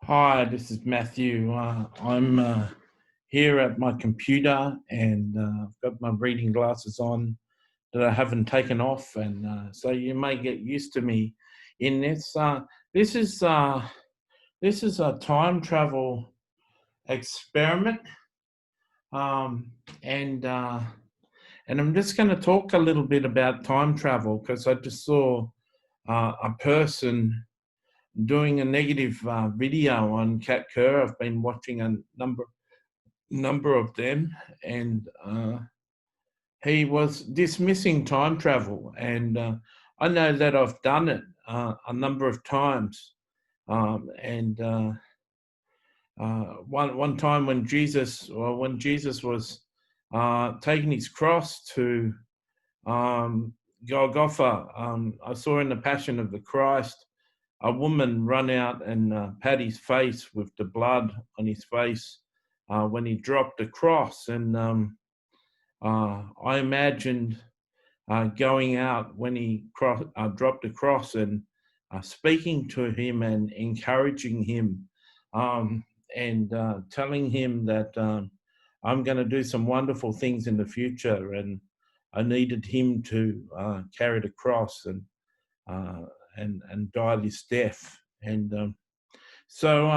Hi, this is Matthew. I'm here at my computer and I've got my reading glasses on that I haven't taken off, and so you may get used to me in this. This is uh, this is a time travel experiment, um, and uh, and I'm just going to talk a little bit about time travel because I just saw a person doing a negative video on Cat Kerr. I've been watching a number of them, and he was dismissing time travel. And I know that I've done it a number of times. And one time when Jesus was taking his cross to Golgotha, I saw in the Passion of the Christ a woman run out and pat his face with the blood on his face when he dropped the cross. And I imagined going out when he dropped the cross and speaking to him and encouraging him, and telling him that I'm going to do some wonderful things in the future, and I needed him to carry the cross uh, and die this death. And so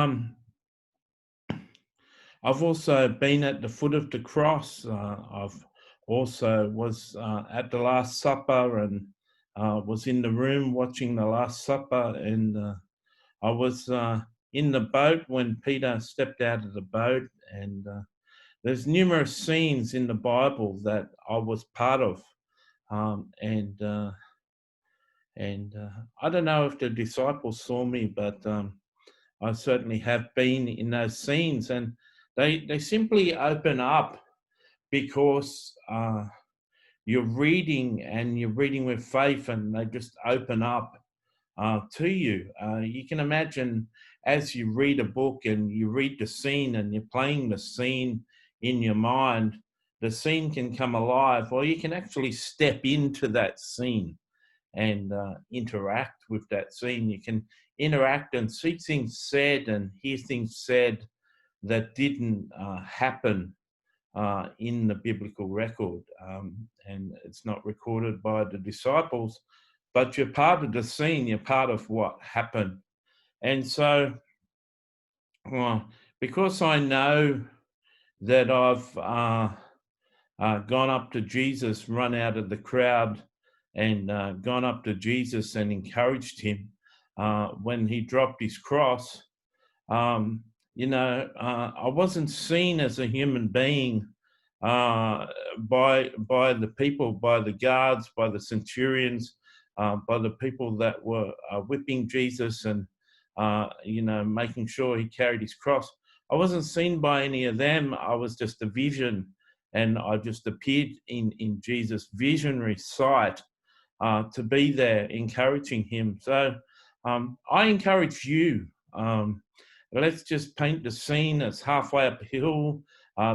I've also been at the foot of the cross. I've also was at the Last Supper, and was in the room watching the Last Supper, and I was in the boat when Peter stepped out of the boat. And there's numerous scenes in the Bible that I was part of, um, and uh, and I don't know if the disciples saw me, but I certainly have been in those scenes, and they simply open up because you're reading with faith, and they just open up to you. You can imagine as you read a book and you read the scene and you're playing the scene in your mind, the scene can come alive, or you can actually step into that scene and interact with that scene. You can interact and see things said and hear things said that didn't happen in the biblical record. And it's not recorded by the disciples, but you're part of the scene, you're part of what happened. And so, uh, because I know that I've gone up to Jesus, run out of the crowd, and gone up to Jesus and encouraged him when he dropped his cross. Um, I wasn't seen as a human being by the people, by the guards, by the centurions, by the people that were whipping Jesus and making sure he carried his cross. I wasn't seen by any of them. I was just a vision, and I just appeared in Jesus' visionary sight to be there, encouraging him. So I encourage you. Let's just paint the scene. It's halfway up a hill.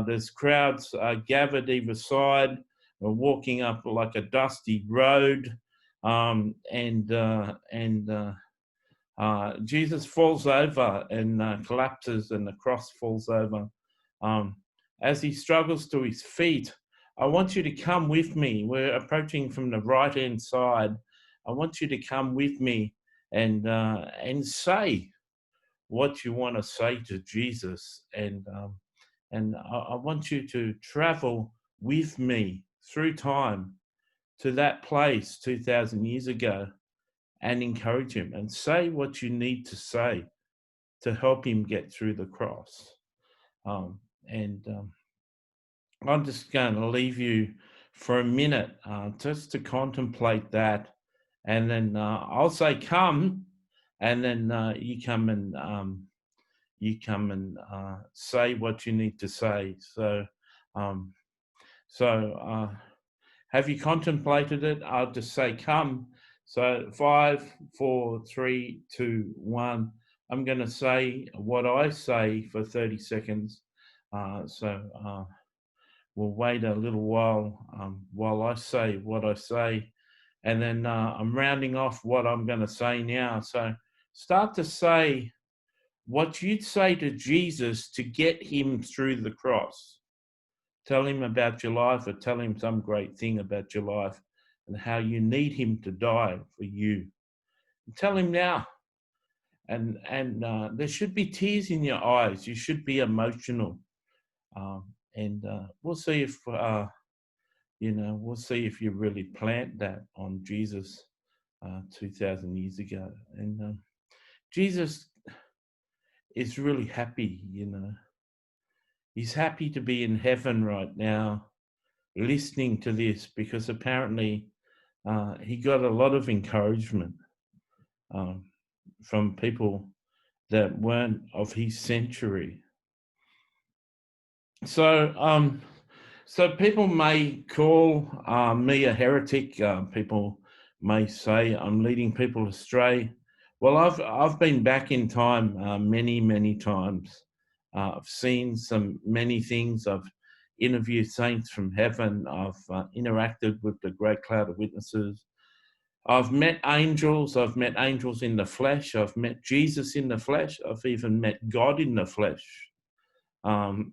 There's crowds gathered either side, walking up like a dusty road, and Jesus falls over and collapses, and the cross falls over. Um, as he struggles to his feet, I want you to come with me. We're approaching from the right-hand side. I want you to come with me and say what you want to say to Jesus, and I want you to travel with me through time to that place 2,000 years ago and encourage him and say what you need to say to help him get through the cross. And I'm just going to leave you for a minute just to contemplate that, and then I'll say come, and then you come and say what you need to say. Um, so have you contemplated it? I'll just say come. So 5, 4, 3, 2, 1. I'm going to say what I say for 30 seconds. We'll wait a little while I say what I say, and then I'm rounding off what I'm going to say now. So start to say what you'd say to Jesus to get him through the cross. Tell him about your life, or tell him some great thing about your life and how you need him to die for you. Tell him now. And there should be tears in your eyes. You should be emotional. And we'll see if we'll see if you really plant that on Jesus 2,000 years ago. And Jesus is really happy. He's happy to be in heaven right now, listening to this, because apparently he got a lot of encouragement from people that weren't of his century. So people may call me a heretic. People may say I'm leading people astray. Well, I've been back in time many times. I've seen many things. I've interviewed saints from heaven. I've interacted with the great cloud of witnesses. I've met angels. I've met angels in the flesh. I've met Jesus in the flesh. I've even met God in the flesh. So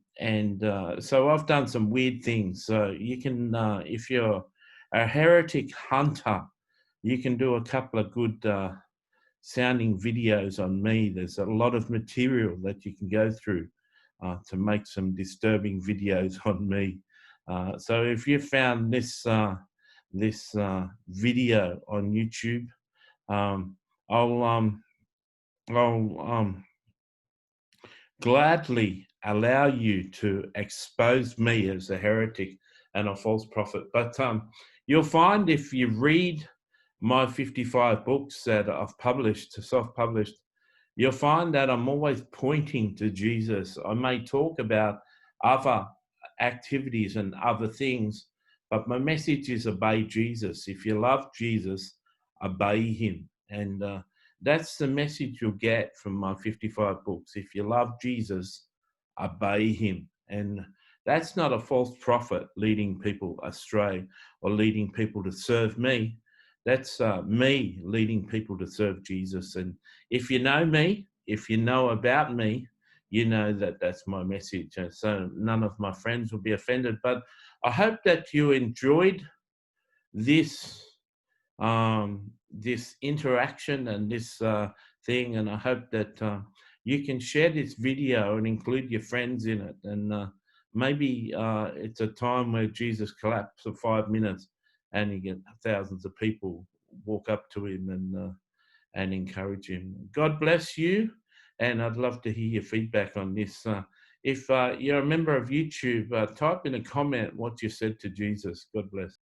I've done some weird things. So you can, if you're a heretic hunter, you can do a couple of good sounding videos on me. There's a lot of material that you can go through to make some disturbing videos on me. So if you found this video on YouTube, I'll gladly allow you to expose me as a heretic and a false prophet. But you'll find, if you read my 55 books that I've published, self-published, you'll find that I'm always pointing to Jesus. I may talk about other activities and other things, but my message is obey Jesus. If you love Jesus, obey him. And that's the message you'll get from my 55 books. If you love Jesus, obey him. And that's not a false prophet leading people astray or leading people to serve me. That's me leading people to serve Jesus. And if you know me, if you know about me, you know that that's my message. And so none of my friends will be offended. But I hope that you enjoyed this this interaction and this thing, and I hope that you can share this video and include your friends in it. And maybe it's a time where Jesus collapsed for 5 minutes, and you get thousands of people walk up to him and encourage him. God bless you, and I'd love to hear your feedback on this. If you're a member of YouTube, type in a comment what you said to Jesus. God bless.